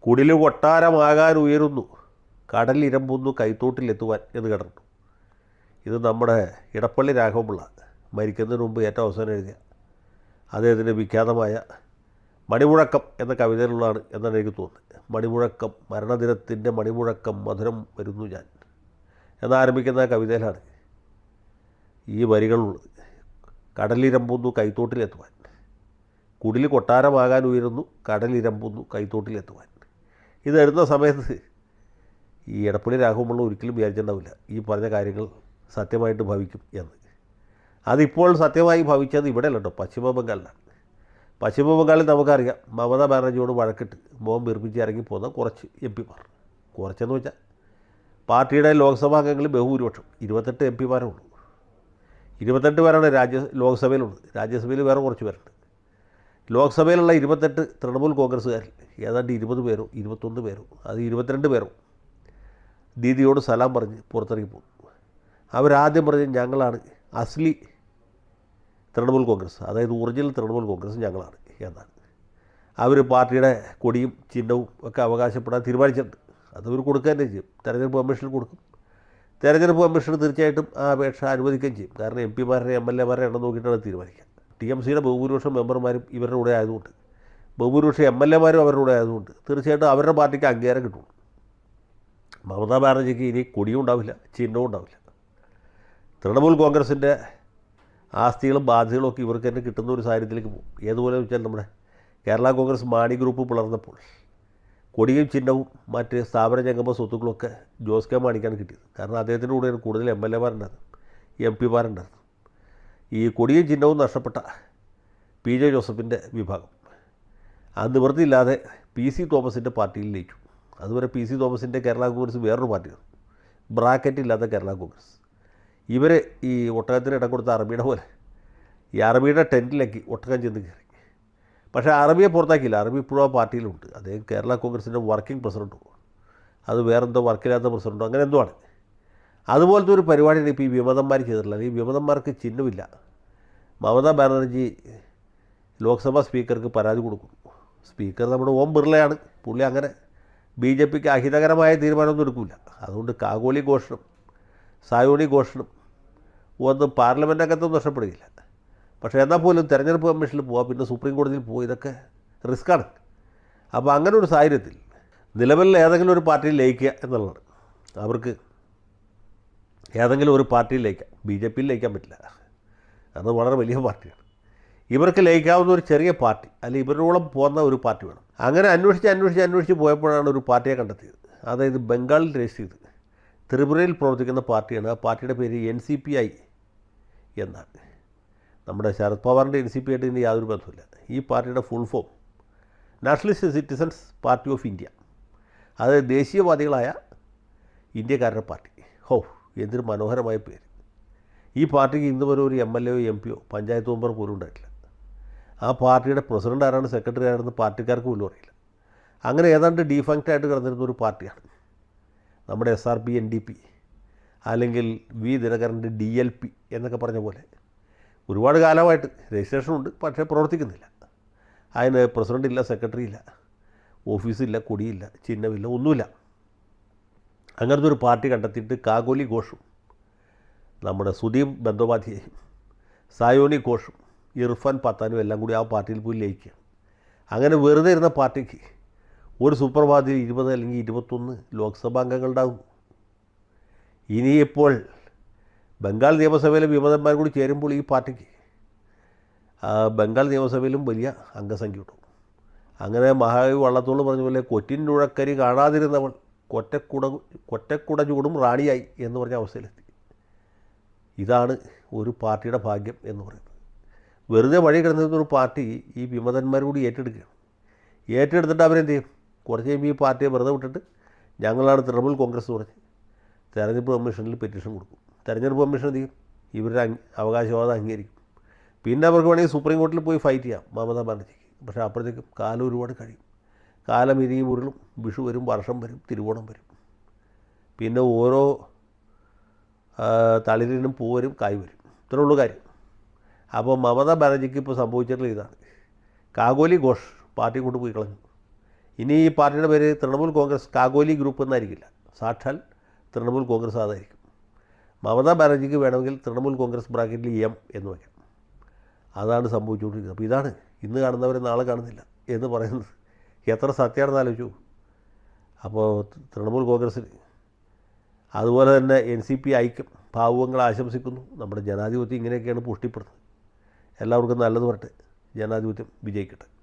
കുടില് കൊട്ടാരമാകാൻ ഉയരുന്നു, കടലിരമ്പുന്നു കൈത്തോട്ടിലെത്തുവാൻ എന്ന് കേട്ടിട്ടുണ്ട്. ഇത് നമ്മുടെ ഇടപ്പള്ളി രാഘവപിള്ള മരിക്കുന്നതിന് മുമ്പ് ഏറ്റവും അവസാനം എഴുതിയ അദ്ദേഹത്തിൻ്റെ വിഖ്യാതമായ മണിമുഴക്കം എന്ന കവിതയിലുള്ളതാണ് എന്നാണ് എനിക്ക് തോന്നുന്നത്. മണിമുഴക്കം, മരണദിനത്തിൻ്റെ മണിമുഴക്കം, മധുരം വരുന്നു ഞാൻ എന്നാരംഭിക്കുന്ന കവിതയിലാണ് ഈ വരികളുള്ളത്. കടലിരമ്പുന്നു കൈത്തോട്ടിലെത്തുവാൻ, കുടിൽ കൊട്ടാരമാകാൻ ഉയരുന്നു, കടലിരമ്പുന്നു കൈത്തോട്ടിലെത്തുവാൻ. ഇത് എഴുതുന്ന സമയത്ത് ഈ എടപ്പള്ളി രാഘവപിള്ള ഒരിക്കലും വിചാരിച്ചിട്ടുണ്ടാവില്ല ഈ പറഞ്ഞ കാര്യങ്ങൾ സത്യമായിട്ട് ഭവിക്കും എന്ന്. അതിപ്പോൾ സത്യമായി ഭവിച്ചത് ഇവിടെ അല്ല കേട്ടോ, പശ്ചിമ ബംഗാളിലാണ്. പശ്ചിമ ബംഗാളിൽ നമുക്കറിയാം, മമതാ ബാനർജിയോട് വഴക്കിട്ട് മോം വീർപ്പിച്ച് ഇറങ്ങിപ്പോകുന്ന കുറച്ച് എം പിമാർ, കുറച്ചെന്ന് വെച്ചാൽ പാർട്ടിയുടെ ലോക്സഭാ അംഗങ്ങളിൽ ബഹുഭൂരിപക്ഷം 28 എം പിമാരേ ഉള്ളൂ. 28 പേരാണ് ലോക്സഭയിലുള്ളത്. രാജ്യസഭയിൽ വേറെ കുറച്ച് പേരുണ്ട്. ലോക്സഭയിലുള്ള 28 തൃണമൂൽ കോൺഗ്രസ്സുകാരിൽ ഏതാണ്ട് 20 പേരോ 21 പേരോ അത് 22 പേരോ ദീദിയോട് സലാം പറഞ്ഞ് പുറത്തിറങ്ങി പോകും. അവരാദ്യം പറഞ്ഞ് ഞങ്ങളാണ് അസ്ലി തൃണമൂൽ കോൺഗ്രസ്, അതായത് ഒറിജിനൽ തൃണമൂൽ കോൺഗ്രസ് ഞങ്ങളാണ് എന്നാണ്. അവർ പാർട്ടിയുടെ കൊടിയും ചിഹ്നവും ഒക്കെ അവകാശപ്പെടാൻ തീരുമാനിച്ചിട്ടുണ്ട്. അതവർ കൊടുക്കുക തന്നെ ചെയ്യും, തെരഞ്ഞെടുപ്പ് കമ്മീഷനിൽ കൊടുക്കും. തെരഞ്ഞെടുപ്പ് കമ്മീഷൻ തീർച്ചയായിട്ടും ആ അപേക്ഷ അനുവദിക്കുകയും ചെയ്യും. കാരണം എം പിമാരുടെ എം എൽ എമാരുടെ എണ്ണം നോക്കിയിട്ടാണ് തീരുമാനിക്കുക. TMCയുടെ ബഹുഭൂരിപക്ഷം മെമ്പർമാരും ഇവരുടെ കൂടെ ആയതുകൊണ്ട്, ബഹുഭൂരിപക്ഷം എം എൽ എമാരും അവരുടെ കൂടെ ആയതുകൊണ്ട് തീർച്ചയായിട്ടും അവരുടെ പാർട്ടിക്ക് അംഗീകാരം കിട്ടുള്ളൂ. മമതാ ബാനർജിക്ക് ഇനി കൊടിയും ഉണ്ടാവില്ല, ചിഹ്നവും ഉണ്ടാവില്ല. തൃണമൂൽ കോൺഗ്രസിൻ്റെ ആസ്തികളും ബാധ്യതകളും ഒക്കെ ഇവർക്ക് തന്നെ കിട്ടുന്ന ഒരു സാഹചര്യത്തിലേക്ക് പോകും. ഏതുപോലെ വെച്ചാൽ നമ്മുടെ കേരള കോൺഗ്രസ് മാണി ഗ്രൂപ്പ് പിളർന്നപ്പോൾ കൊടിയും ചിഹ്നവും മറ്റ് സ്ഥാപന ജംഗമ സ്വത്തുക്കളൊക്കെ ജോസ് കെ മാണിക്കാണ് കിട്ടിയത്. കാരണം അദ്ദേഹത്തിൻ്റെ കൂടെയാണ് കൂടുതൽ എം എൽ എമാരുണ്ടായിരുന്നു, എം പിമാരുണ്ടായിരുന്നു. ഈ കൊടിയും ചിഹ്നവും നഷ്ടപ്പെട്ട PJ ജോസഫിൻ്റെ വിഭാഗം അത് നിവൃത്തിയില്ലാതെ PC തോമസിൻ്റെ പാർട്ടിയിൽ ലയിച്ചു. അതുവരെ PC തോമസിൻ്റെ കേരള കോൺഗ്രസ് വേറൊരു പാർട്ടിയാണ്, ബ്രാക്കറ്റ് ഇല്ലാത്ത കേരള കോൺഗ്രസ്. ഇവർ ഈ ഒട്ടകത്തിന് ഇടം കൊടുത്ത അറബിയുടെ പോലെ ഈ അറബിയുടെ ടെൻറ്റിലേക്ക് ഒട്ടകം ചെന്ന് കയറി. പക്ഷേ അറബിയെ പുറത്താക്കിയില്ല, അറബി ഇപ്പോഴും ആ പാർട്ടിയിലുണ്ട്. അദ്ദേഹം കേരള കോൺഗ്രസിൻ്റെ വർക്കിംഗ് പ്രസിഡൻറ്റോ അത് വേറെന്തോ വർക്കില്ലാത്ത പ്രസിഡൻറ്റോ അങ്ങനെ എന്തോ ആണ്. അതുപോലത്തെ ഒരു പരിപാടിയാണ് ഇപ്പോൾ ഈ വിമതന്മാർ ചെയ്തിട്ടുള്ളത്. ഈ വിമതന്മാർക്ക് ചിഹ്നമില്ല. മമതാ ബാനർജി ലോക്സഭാ സ്പീക്കർക്ക് പരാതി കൊടുക്കുന്നു. സ്പീക്കർ നമ്മുടെ ഓം ബിർളയാണ്. പുള്ളി അങ്ങനെ BJPക്ക് അഹിതകരമായ തീരുമാനമൊന്നും എടുക്കില്ല. അതുകൊണ്ട് കാകോലി ഘോഷണം സായോണി ഘോഷണം ഒന്നും പാർലമെൻ്റ് അംഗത്വം നഷ്ടപ്പെടുകയില്ല. പക്ഷേ എന്നാൽ പോലും തെരഞ്ഞെടുപ്പ് കമ്മീഷനിൽ പോവുക, പിന്നെ സുപ്രീം കോടതിയിൽ പോവുക, ഇതൊക്കെ റിസ്ക്കാണ്. അപ്പോൾ അങ്ങനെ ഒരു സാഹചര്യത്തിൽ നിലവിൽ ഏതെങ്കിലും ഒരു പാർട്ടിയിൽ ലയിക്കുക എന്നുള്ളതാണ്. അവർക്ക് ഏതെങ്കിലും ഒരു പാർട്ടിയിൽ ലയിക്കാം, BJPയിൽ ലയിക്കാൻ പറ്റില്ല. അത് വളരെ വലിയ പാർട്ടിയാണ്. ഇവർക്ക് ലയിക്കാവുന്ന ഒരു ചെറിയ പാർട്ടി അല്ലെങ്കിൽ ഇവരോളം പോകുന്ന ഒരു പാർട്ടി വേണം. അങ്ങനെ അന്വേഷിച്ച് പോയപ്പോഴാണ് ഒരു പാർട്ടിയെ കണ്ടെത്തിയത്. അതായത് ബംഗാളിൽ രജിസ്റ്റർ ചെയ്ത് ത്രിപുരയിൽ പ്രവർത്തിക്കുന്ന പാർട്ടിയാണ്. ആ പാർട്ടിയുടെ പേര് NCPI എന്നാണ്. നമ്മുടെ ശരത് പവാറിൻ്റെ NCP ആയിട്ട് ഇതിന് യാതൊരു ബന്ധമില്ല. ഈ പാർട്ടിയുടെ full form nationalist citizens party of India, അതായത് ദേശീയവാദികളായ ഇന്ത്യക്കാരുടെ പാർട്ടി. എന്തൊരു മനോഹരമായ പേര്. ഈ പാർട്ടിക്ക് ഇന്ന് വരെ ഒരു MLA യോ MP യോ പഞ്ചായത്ത് മെമ്പർ പോലും ഉണ്ടായിട്ടില്ല. ആ പാർട്ടിയുടെ പ്രസിഡൻ്റ് ആരാണ്, സെക്രട്ടറി ആരാണെന്ന് പാർട്ടിക്കാർക്ക് പോലും അറിയില്ല. അങ്ങനെ ഏതാണ്ട് ഡീഫങ്ക്റ്റായിട്ട് കിടന്നിരുന്ന ഒരു പാർട്ടിയാണ് നമ്മുടെ SRP NDP അല്ലെങ്കിൽ V ദിനകരൻ്റെ DLP എന്നൊക്കെ പറഞ്ഞ പോലെ. ഒരുപാട് കാലമായിട്ട് രജിസ്ട്രേഷനുണ്ട്, പക്ഷേ പ്രവർത്തിക്കുന്നില്ല. അതിന് പ്രസിഡൻ്റ് ഇല്ല, സെക്രട്ടറി ഇല്ല, ഓഫീസില്ല, കൊടിയില്ല, ചിഹ്നമില്ല, ഒന്നുമില്ല. അങ്ങനത്തെ ഒരു പാർട്ടി കണ്ടെത്തിയിട്ട് കാകോലി ഘോഷും നമ്മുടെ സുദീപ് ബന്ദോപാധ്യായും സായോണി ഘോഷും ഇർഫാൻ പത്താനും എല്ലാം കൂടി ആ പാർട്ടിയിൽ പോയി ലയിക്കുക. അങ്ങനെ വെറുതെ ഇരുന്ന പാർട്ടിക്ക് ഒരു സുപ്രഭാതത്തിൽ 20 അല്ലെങ്കിൽ 21 ലോക്സഭാ അംഗങ്ങളുണ്ടാകും. ഇനിയിപ്പോൾ ബംഗാൾ നിയമസഭയിലെ വിമതന്മാർ കൂടി ചേരുമ്പോൾ ഈ പാർട്ടിക്ക് ബംഗാൾ നിയമസഭയിലും വലിയ അംഗസംഖ്യ ഉണ്ടാവും. അങ്ങനെ മഹാകവി വള്ളത്തോൾ പറഞ്ഞ പോലെ കൊറ്റിനുഴക്കരി കാണാതിരുന്നവൾ കൊറ്റക്കുട ചൂടും റാണിയായി എന്ന് പറഞ്ഞ അവസ്ഥയിലെത്തി. ഇതാണ് ഒരു പാർട്ടിയുടെ ഭാഗ്യം എന്ന് പറയുന്നത്. വെറുതെ വഴി കിടന്നിരുന്നൊരു പാർട്ടി ഈ വിമതന്മാർ കൂടി ഏറ്റെടുക്കുകയാണ്. ഏറ്റെടുത്തിട്ട് അവരെന്ത് ചെയ്യും? കുറച്ച് കഴിയുമ്പോൾ ഈ പാർട്ടിയെ വെറുതെ വിട്ടിട്ട് ഞങ്ങളാണ് തൃണമൂൽ കോൺഗ്രസ് പറഞ്ഞ് തെരഞ്ഞെടുപ്പ് കമ്മീഷനിൽ പെറ്റീഷൻ കൊടുക്കും. തെരഞ്ഞെടുപ്പ് കമ്മീഷൻ എന്ത് ചെയ്യും? ഇവരുടെ അവകാശവാദം അംഗീകരിക്കും. പിന്നെ അവർക്ക് വേണമെങ്കിൽ സുപ്രീം കോടതിയിൽ പോയി ഫൈറ്റ് ചെയ്യാം മമതാ ബാനർജിക്ക്. പക്ഷേ അപ്പോഴത്തേക്കും കാലം ഒരുപാട് കഴിയും. കാലം ഇനിയും ഉരുളും. വിഷു വരും, വർഷം വരും, തിരുവോണം വരും. പിന്നെ ഓരോ തളിരിനും പൂ വരും, കായ് വരും. ഇത്രേ ഉള്ളൂ കാര്യം. അപ്പോൾ മമതാ ബാനർജിക്ക് ഇപ്പോൾ സംഭവിച്ചിട്ടുള്ള ഇതാണ്. കാകോലി ഘോഷ് പാർട്ടി കൊണ്ട് പോയി കളഞ്ഞു. ഇനി ഈ പാർട്ടിയുടെ പേര് തൃണമൂൽ കോൺഗ്രസ് കാഗോലി ഗ്രൂപ്പ് എന്നായിരിക്കില്ല, സാക്ഷാൽ തൃണമൂൽ കോൺഗ്രസ് അതായിരിക്കും. മമതാ ബാനർജിക്ക് വേണമെങ്കിൽ തൃണമൂൽ കോൺഗ്രസ് ബ്രാക്കറ്റിൽ എം എന്ന് വയ്ക്കാം. അതാണ് സംഭവിച്ചുകൊണ്ടിരിക്കുന്നത്. അപ്പോൾ ഇതാണ് ഇന്ന് കാണുന്നവരെ നാളെ കാണുന്നില്ല എന്ന് പറയുന്നത്. എത്ര സത്യമാണെന്ന് ആലോചിച്ചു. അപ്പോൾ തൃണമൂൽ കോൺഗ്രസ്സിന് അതുപോലെ തന്നെ NCP ഐക്യം ഭാവുകങ്ങൾ ആശംസിക്കുന്നു. നമ്മുടെ ജനാധിപത്യം ഇങ്ങനെയൊക്കെയാണ് പുഷ്ടിപ്പെടുന്നത്. എല്ലാവർക്കും നല്ലത് വരട്ടെ. ജനാധിപത്യം വിജയിക്കട്ടെ.